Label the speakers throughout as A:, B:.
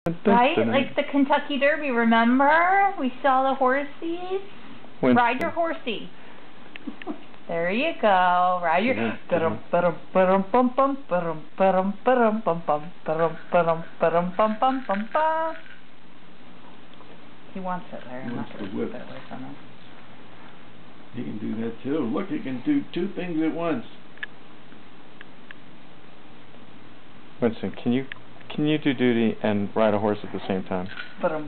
A: Right? Like the Kentucky Derby, remember? We saw the horsies. Ride your horsey. There you go. Ride your... He wants it, Larry. I'm not going to keep it away from him.
B: He can do that too. Look, he can do two things at once.
C: Winston, can you do duty and ride a horse at the same time?
B: He's really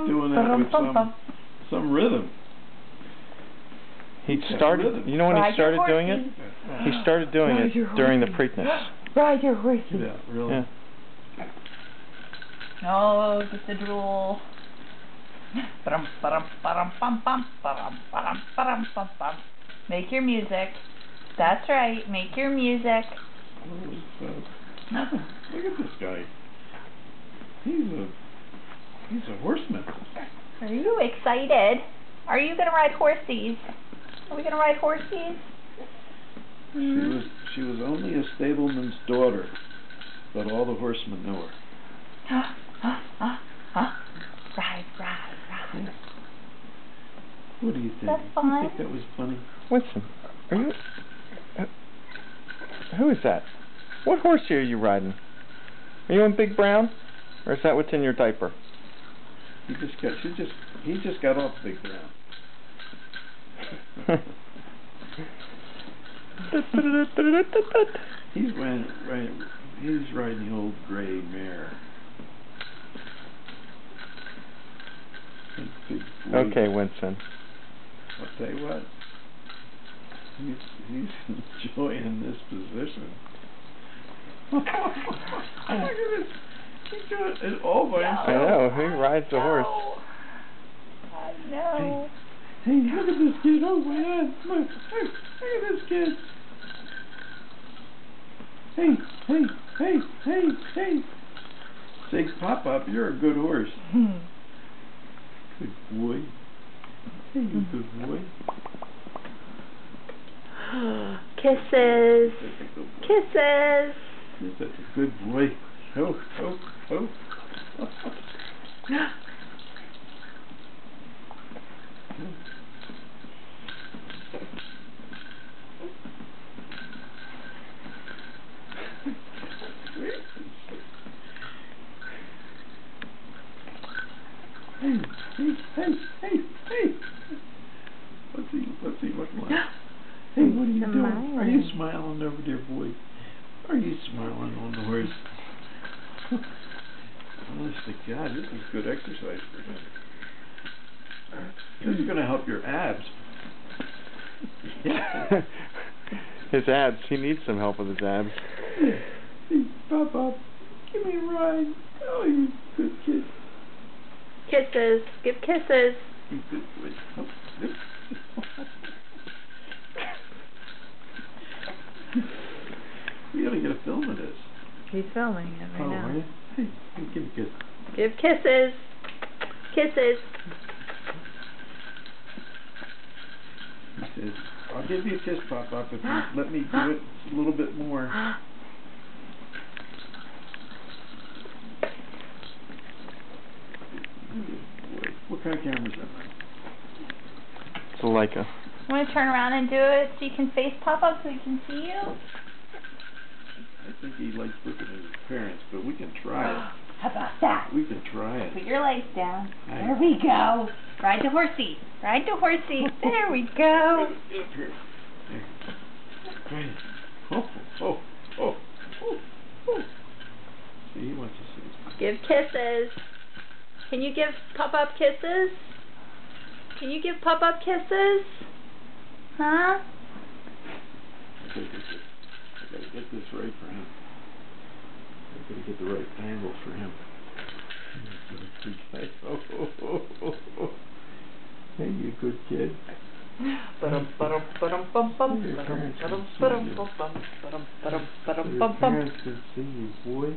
B: doing that with some rhythm.
C: He started, you know when he started doing it? He started doing it during the Preakness.
A: Ride your horsey.
B: Yeah, really.
C: Yeah.
A: Oh, just a drool. Make your music. That's right. Make your music.
B: Look at this guy. He's a horseman.
A: Are you excited? Are you gonna ride horsies? Are we gonna ride horsies?
B: She was only a stableman's daughter, but all the horsemen know her.
A: Ride.
B: What do you think?
A: That's fun.
B: You think that was funny?
C: Winston, are you... who is that? What horse are you riding? Are you on Big Brown? Or is that what's in your diaper?
B: He just got off Big Brown. He's riding the old gray mare.
C: Okay, Winston.
B: I'll tell you what. He's enjoying this position. Look at this. He's doing it all by himself.
C: I know. He rides the horse.
A: I know.
B: Hey, look at this kid. Oh my God. Look at this kid. Hey. Say, Pop, you're a good horse. Good boy. Hey, you good boy.
A: Kisses. Kisses.
B: That's a good boy. Oh. Hey. What's he looking like? Hey, what are you doing? Are you smiling over there, boy? Are you smiling on the horse? Honest to God, this is good exercise for him. This is going to help your abs.
C: His abs. He needs some help with his abs.
B: Hey, Pop, give me a ride. Oh, you good kid.
A: Kisses. Give kisses.
B: You good boy. Oh, we gotta get a film of this.
A: He's filming it right now.
B: Are you? Hey, give me a kiss.
A: Give kisses. Kisses.
B: He says, I'll give you a kiss, Pop, if you let me do it a little bit more. What kind of camera is that?
C: It's a Leica.
A: Want to turn around and do it so you can face pop up so we can see you?
B: I think he likes looking at his parents, but we can try it.
A: How about that?
B: We can try it.
A: Put your legs down. There we go. Ride the horsey. Ride the horsey. There we go.
B: Here. Oh. See, he wants to see.
A: Give kisses. Can you give Pop-Up kisses? Can you give Pop-Up kisses? Huh?
B: I gotta get this right for him. I gotta get the right angle for him. Hey, you good kid. Your parents can see you, boy.